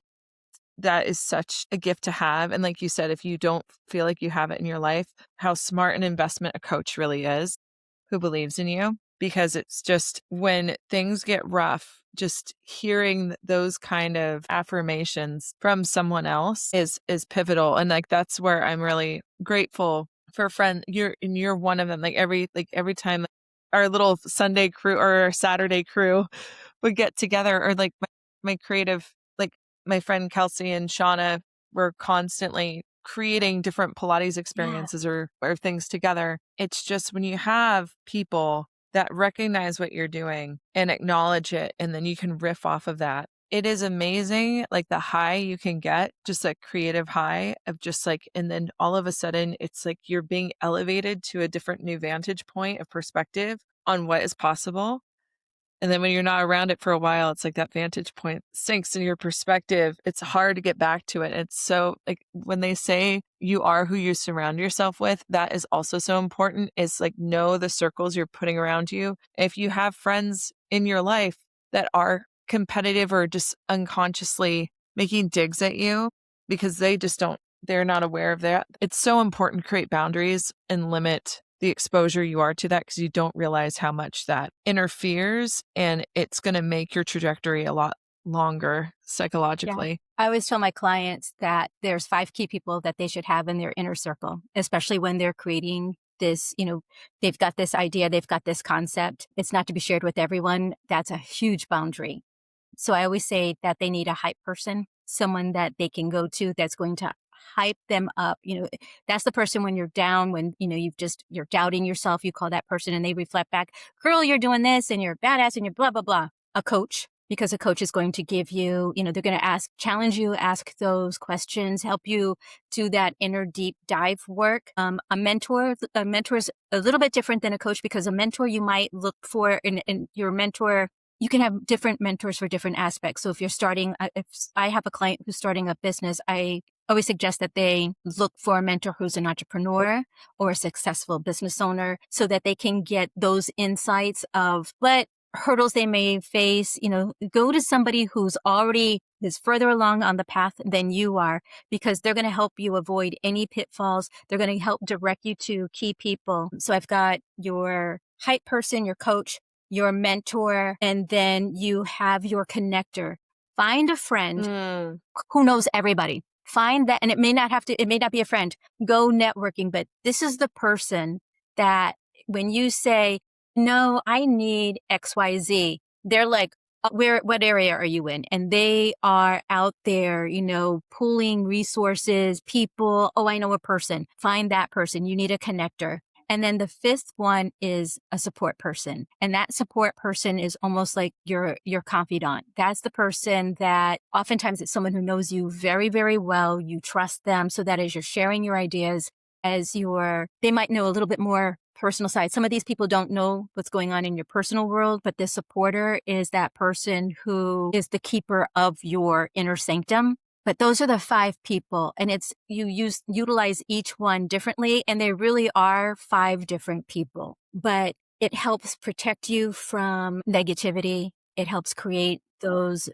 that is such a gift to have. And like you said, if you don't feel like you have it in your life, how smart an investment a coach really is who believes in you. Because it's just when things get rough, just hearing those kind of affirmations from someone else is pivotal. And like, that's where I'm really grateful for a friend. You're one of them. Like every time our little Sunday crew or our Saturday crew would get together, or like my creative, like my friend Kelsey and Shauna were constantly creating different Pilates experiences or things together. It's just when you have people that recognize what you're doing and acknowledge it, and then you can riff off of that. It is amazing, like the high you can get, just like creative high of just like, and then all of a sudden it's like you're being elevated to a different new vantage point of perspective on what is possible. And then when you're not around it for a while, it's like that vantage point sinks in your perspective. It's hard to get back to it. It's so like when they say you are who you surround yourself with, that is also so important. It's like know the circles you're putting around you. If you have friends in your life that are competitive or just unconsciously making digs at you because they're not aware of that. It's so important to create boundaries and limit the exposure you are to that because you don't realize how much that interferes, and it's going to make your trajectory a lot longer psychologically.
Yeah. I always tell my clients that there's 5 key people that they should have in their inner circle, especially when they're creating this, they've got this idea, they've got this concept. It's not to be shared with everyone. That's a huge boundary. So I always say that they need a hype person, someone that they can go to that's going to hype them up. That's the person when you're down, when, you're doubting yourself, you call that person and they reflect back, girl, you're doing this and you're badass and you're blah, blah, blah. A coach, because a coach is going to give you, they're going to challenge you, ask those questions, help you do that inner deep dive work. A mentor is a little bit different than a coach because a mentor you might look for in your mentor. You can have different mentors for different aspects. So if I have a client who's starting a business, I always suggest that they look for a mentor who's an entrepreneur or a successful business owner so that they can get those insights of what hurdles they may face. Go to somebody who's already is further along on the path than you are, because they're going to help you avoid any pitfalls. They're going to help direct you to key people. So I've got your hype person, your coach, your mentor, and then you have your connector. Find a friend who knows everybody. Find that, and it may not be a friend. Go networking, but this is the person that when you say, no, I need XYZ, they're like, what area are you in? And they are out there, pooling resources, people. Oh, I know a person. Find that person. You need a connector. And then the 5th one is a support person. And that support person is almost like your confidant. That's the person that oftentimes it's someone who knows you very, very well. You trust them so that as you're sharing your ideas, they might know a little bit more personal side. Some of these people don't know what's going on in your personal world, but the supporter is that person who is the keeper of your inner sanctum. But those are the 5 people, and utilize each one differently, and they really are 5 different people. But it helps protect you from negativity. It helps create those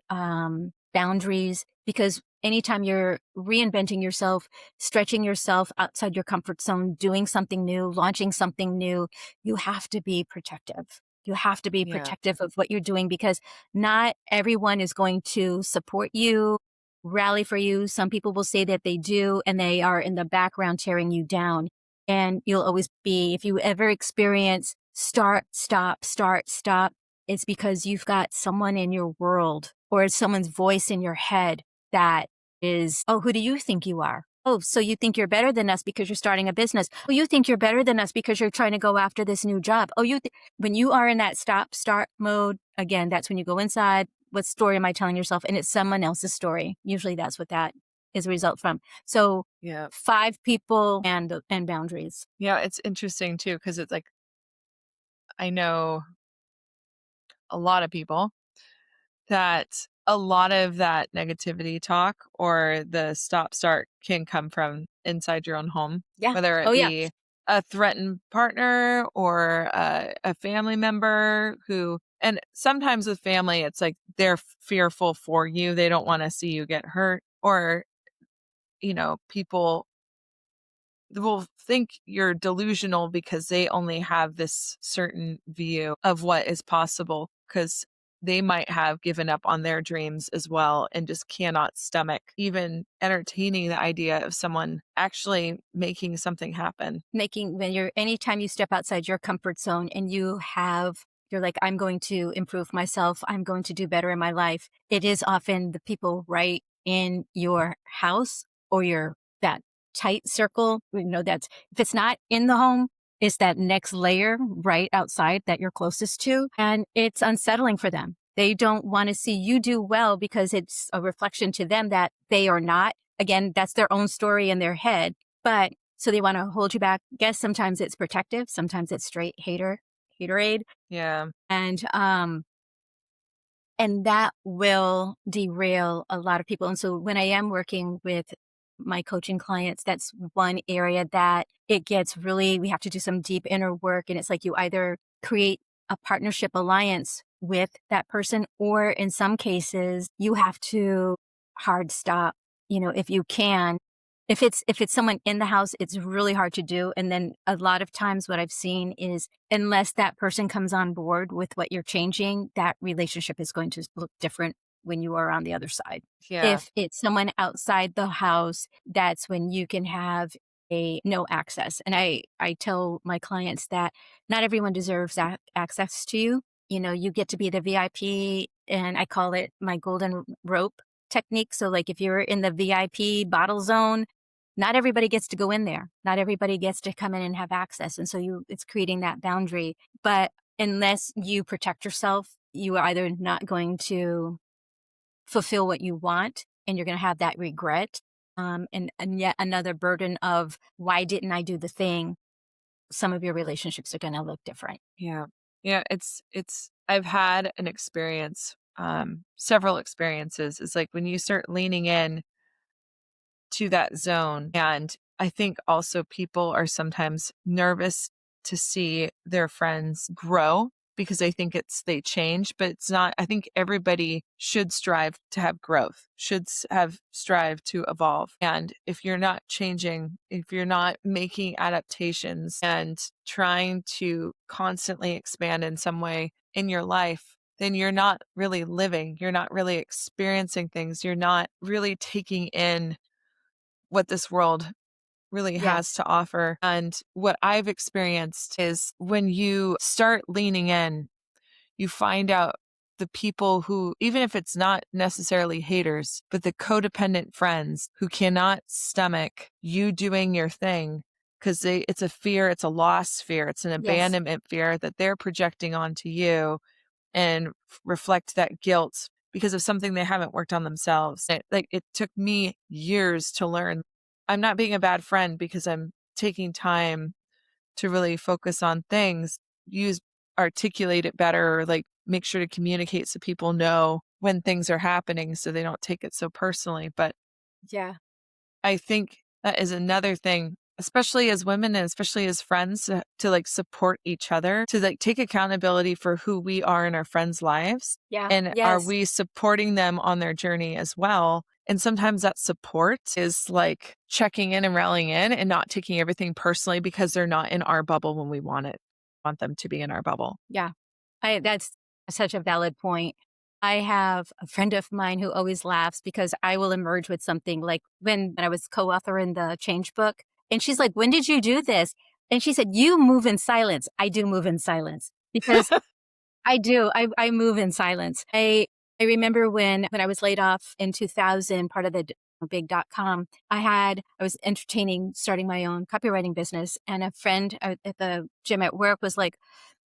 boundaries, because anytime you're reinventing yourself, stretching yourself outside your comfort zone, doing something new, launching something new, you have to be protective. You have to be protective of what you're doing, because not everyone is going to support you, rally for you. Some people will say that they do, and they are in the background tearing you down. And you'll always be, if you ever experience start, stop, it's because you've got someone in your world or someone's voice in your head that is, oh, who do you think you are? Oh, so you think you're better than us because you're starting a business. Oh, you think you're better than us because you're trying to go after this new job. Oh, when you are in that start mode, again, that's when you go inside. What story am I telling yourself? And it's someone else's story. Usually that's what that is a result from. So 5 people and boundaries.
Yeah, it's interesting too, because it's like, I know a lot of people that a lot of that negativity talk or the start can come from inside your own home.
Yeah.
Whether it be a threatened partner or a family member and sometimes with family, it's like they're fearful for you. They don't want to see you get hurt, or, people will think you're delusional because they only have this certain view of what is possible, because they might have given up on their dreams as well and just cannot stomach even entertaining the idea of someone actually making something happen.
Anytime you step outside your comfort zone and you're like, I'm going to improve myself, I'm going to do better in my life. It is often the people right in your house or that tight circle, that's, if it's not in the home, it's that next layer right outside that you're closest to. And it's unsettling for them. They don't want to see you do well because it's a reflection to them that they are not. Again, that's their own story in their head. But so they want to hold you back. Guess sometimes it's protective. Sometimes it's straight hater. haterade.
Yeah.
And that will derail a lot of people. And so when I am working with my coaching clients, that's one area that it gets really, we have to do some deep inner work. And it's like you either create a partnership alliance with that person, or in some cases, you have to hard stop, if you can. If it's someone in the house, it's really hard to do. And then a lot of times what I've seen is unless that person comes on board with what you're changing, that relationship is going to look different when you are on the other side.
Yeah.
If it's someone outside the house, that's when you can have a no access. And I tell my clients that not everyone deserves that access to you. You get to be the VIP, and I call it my golden rope technique. So like if you're in the VIP bottle zone, not everybody gets to go in there. Not everybody gets to come in and have access. And so it's creating that boundary. But unless you protect yourself, you are either not going to fulfill what you want, and you're going to have that regret. And yet another burden of why didn't I do the thing? Some of your relationships are going to look different.
Yeah. Yeah. I've had an experience, several experiences. It's like when you start leaning in to that zone. And I think also people are sometimes nervous to see their friends grow because they think they change, but it's not. I think everybody should strive to have growth, should strive to evolve. And if you're not changing, if you're not making adaptations and trying to constantly expand in some way in your life, then you're not really living. You're not really experiencing things. You're not really taking in what this world really has to offer. And what I've experienced is when you start leaning in, you find out the people who, even if it's not necessarily haters, but the codependent friends who cannot stomach you doing your thing because it's a fear, it's a loss fear, it's an abandonment fear that they're projecting onto you and reflect that guilt because of something they haven't worked on themselves. It took me years to learn I'm not being a bad friend because I'm taking time to really focus on things, articulate it better, like make sure to communicate so people know when things are happening so they don't take it so personally. But
yeah,
I think that is another thing, especially as women and especially as friends, to like support each other, to like take accountability for who we are in our friends' lives.
Yeah.
And are we supporting them on their journey as well? And sometimes that support is like checking in and rallying in and not taking everything personally because they're not in our bubble when we want them to be in our bubble.
Yeah. That's such a valid point. I have a friend of mine who always laughs because I will emerge with something like when I was co-author in the Change book. And she's like, when did you do this? And she said, you move in silence. I do move in silence because I do. I move in silence. I remember when I was laid off in 2000, part of the big .com, I was entertaining starting my own copywriting business. And a friend at the gym at work was like,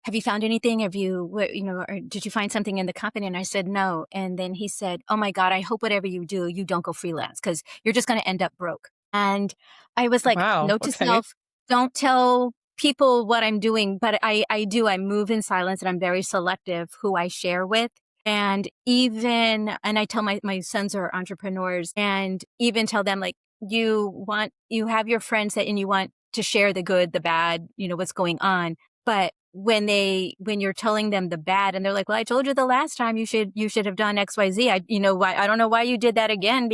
have you found anything? Have you, or did you find something in the company? And I said, no. And then he said, oh my God, I hope whatever you do, you don't go freelance because you're just going to end up broke. And I was like,
wow,
note to self, don't tell people what I'm doing, but I do. I move in silence and I'm very selective who I share with. And I tell my sons are entrepreneurs and even tell them like, you have your friends and you want to share the good, the bad, what's going on. But when you're telling them the bad and they're like, well, I told you the last time you should have done X, Y, Z. I don't know why you did that again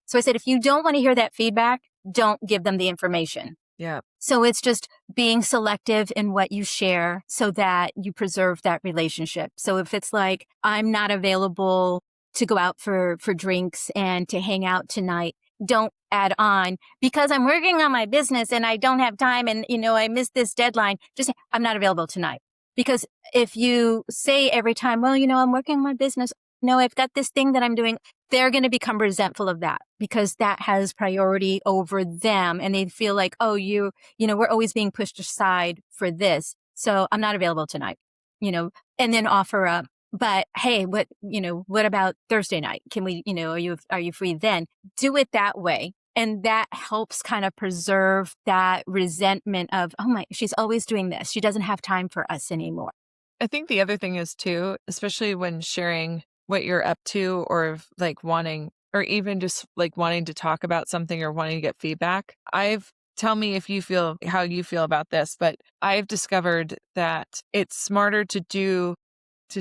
so I said, if you don't want to hear that feedback, don't give them the information.
Yeah.
So it's just being selective in what you share so that you preserve that relationship. So if it's like, I'm not available to go out for drinks and to hang out tonight, don't add on because I'm working on my business and I don't have time and, I missed this deadline. Just say, I'm not available tonight. Because if you say every time, well, I'm working on my business. No, I've got this thing that I'm doing. They're going to become resentful of that because that has priority over them. And they feel like, oh, we're always being pushed aside for this. So I'm not available tonight, and then offer up. But hey, what about Thursday night? Can we, are you free then? Do it that way. And that helps kind of preserve that resentment of, oh my, she's always doing this. She doesn't have time for us anymore.
I think the other thing is too, especially when sharing what you're up to or like wanting, or even just like wanting to talk about something or wanting to get feedback. Tell me if you feel how you feel about this, but I've discovered that it's smarter to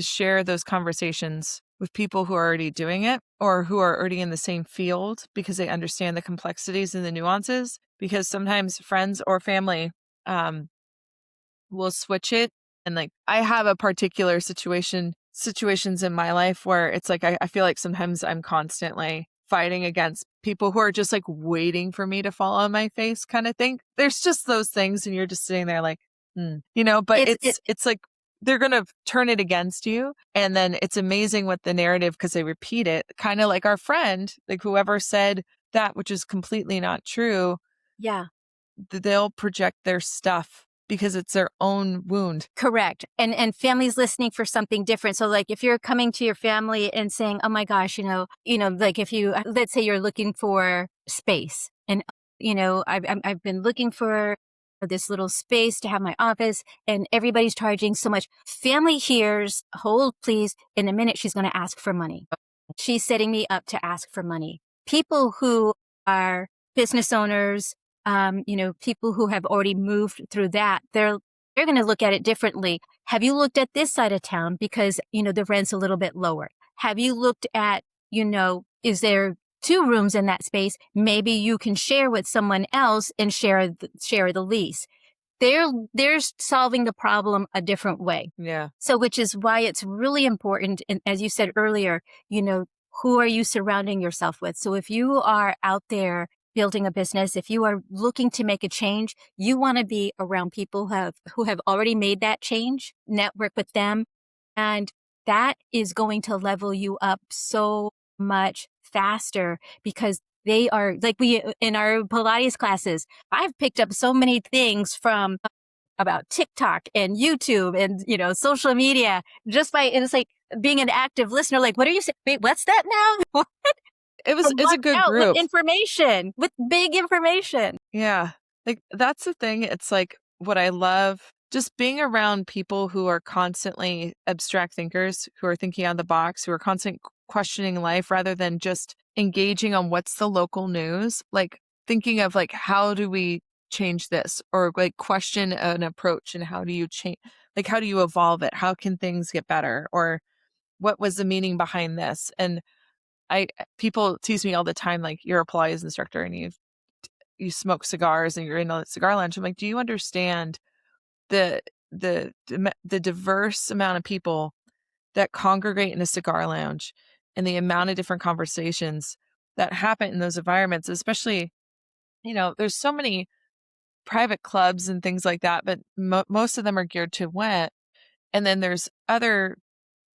share those conversations with people who are already doing it or who are already in the same field because they understand the complexities and the nuances. Because sometimes friends or family will switch it. And like I have a particular situations in my life where it's like I feel like sometimes I'm constantly fighting against people who are just like waiting for me to fall on my face kind of thing. There's just those things and you're just sitting there like, but it's like they're going to turn it against you. And then it's amazing what the narrative, because they repeat it, kind of like our friend, like whoever said that, which is completely not true.
Yeah.
They'll project their stuff because it's their own wound.
Correct. And families listening for something different. So like if you're coming to your family and saying, oh my gosh, like if you, let's say you're looking for space and, I've been looking for this little space to have my office and everybody's charging so much. Family hears, hold please, in a minute, she's going to ask for money. She's setting me up to ask for money. People who are business owners, people who have already moved through that, they're going to look at it differently. Have you looked at this side of town? Because, the rent's a little bit lower. Have you looked at, is there 2 rooms in that space? Maybe you can share with someone else and share the lease. They're solving the problem a different way.
Yeah.
So, which is why it's really important. And as you said earlier, who are you surrounding yourself with? So if you are out there building a business, if you are looking to make a change, you want to be around people who have already made that change, network with them. And that is going to level you up so much faster because they are like in our Pilates classes, I've picked up so many things from about TikTok and YouTube and, social media it's like being an active listener, like, what are you saying? Wait, what's that now?
It's a good group.
With big information.
Yeah. Like that's the thing. It's like what I love, just being around people who are constantly abstract thinkers, who are thinking out of the box, who are constantly questioning life rather than just engaging on what's the local news, like thinking of like, how do we change this, or like question an approach and how do you change, like, how do you evolve it? How can things get better? Or what was the meaning behind this? And people tease me all the time, like, you're a Pilates instructor and you smoke cigars and you're in a cigar lounge. I'm like, do you understand the diverse amount of people that congregate in a cigar lounge and the amount of different conversations that happen in those environments? Especially, there's so many private clubs and things like that, but most of them are geared to wet. And then there's other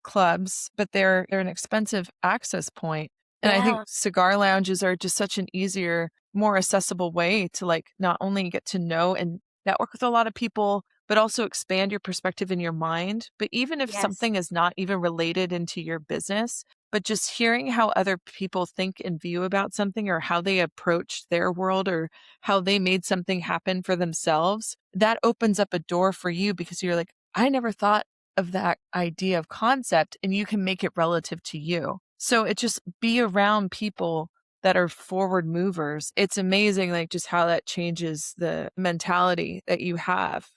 clubs, but they're an expensive access point. And I think cigar lounges are just such an easier, more accessible way to like not only get to know and network with a lot of people, but also expand your perspective in your mind. But even if something is not even related into your business, but just hearing how other people think and view about something, or how they approach their world, or how they made something happen for themselves, that opens up a door for you because you're like, I never thought of that idea of concept, and you can make it relative to you. So it just be around people that are forward movers. It's amazing, like just how that changes the mentality that you have,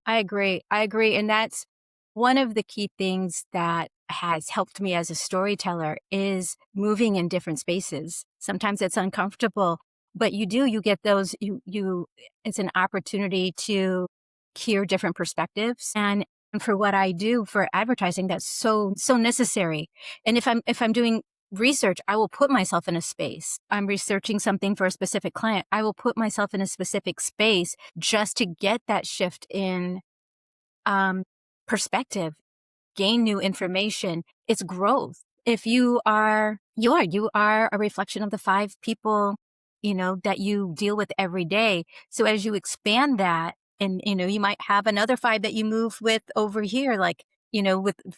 I agree. And that's one of the key things that has helped me as a storyteller is moving in different spaces. Sometimes it's uncomfortable, but you get those, it's an opportunity to hear different perspectives. And for what I do for advertising, that's so necessary. And if I'm doing research, I will put myself in a space. I'm researching something for a specific client. I will put myself in a specific space just to get that shift in perspective, gain new information. It's growth. If you are a reflection of the 5 people, that you deal with every day. So as you expand that, and, you might have another 5 that you move with over here, like,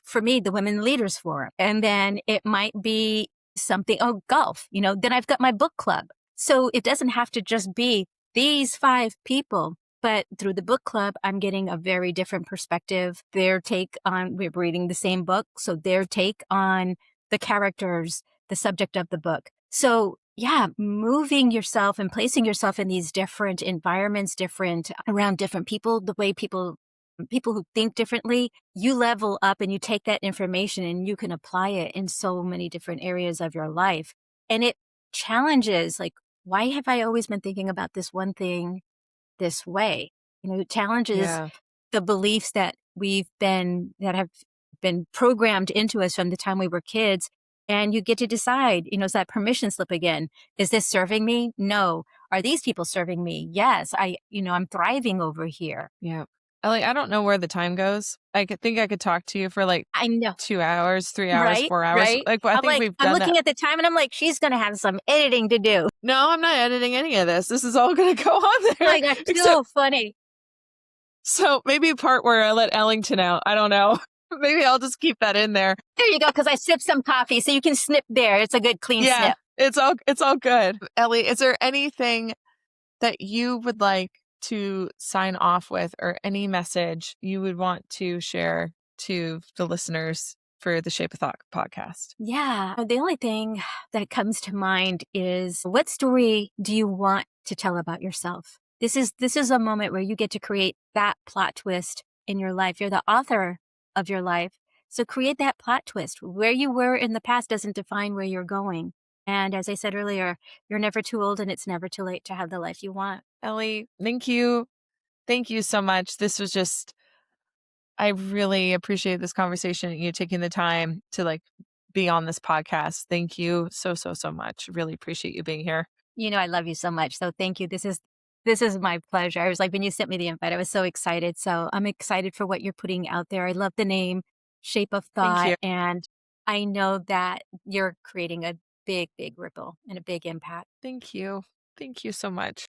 for me, the Women Leaders Forum. And then it might be something, golf, then I've got my book club. So it doesn't have to just be these 5 people. But through the book club, I'm getting a very different perspective. Their take on, we're reading the same book, so their take on the characters, the subject of the book. So yeah, moving yourself and placing yourself in these different environments, around different people, the way people who think differently, you level up and you take that information and you can apply it in so many different areas of your life. And it challenges, like, why have I always been thinking about this one thing this way? It challenges
Yeah.
the beliefs that have been programmed into us from the time we were kids. And you get to decide, it's that permission slip again. Is this serving me? No. Are these people serving me? Yes. I'm thriving over here.
Yeah. Ellie, I don't know where the time goes. Think I could talk to you for like
I know.
2 hours, 3 hours,
Right,
4 hours.
right.
Like, I think we've done
I'm
that.
looking at the time and I'm like, she's going to have some editing to do.
No, I'm not editing any of this. This is all going to go on there.
Oh my gosh, so funny.
So maybe a part where I let Ellington out. I don't know. Maybe I'll just keep that in there.
There you go, because I sipped some coffee, so you can snip there. It's a good clean snip.
It's all good. Ellie, is there anything that you would like to sign off with, or any message you would want to share to the listeners for the Shape of Thought podcast?
Yeah. The only thing that comes to mind is, what story do you want to tell about yourself? This is a moment where you get to create that plot twist in your life. You're the author of your life. So create that plot twist. Where you were in the past doesn't define where you're going. And as I said earlier, you're never too old and it's never too late to have the life you want.
Ellie, thank you. Thank you so much. This was just, I really appreciate this conversation and you taking the time to be on this podcast. Thank you so, so, so much. Really appreciate you being here.
I love you so much. So thank you. This is my pleasure. I was like, when you sent me the invite, I was so excited. So I'm excited for what you're putting out there. I love the name Shape of Thought.
Thank you.
And I know that you're creating a big, big ripple and a big impact.
Thank you. Thank you so much.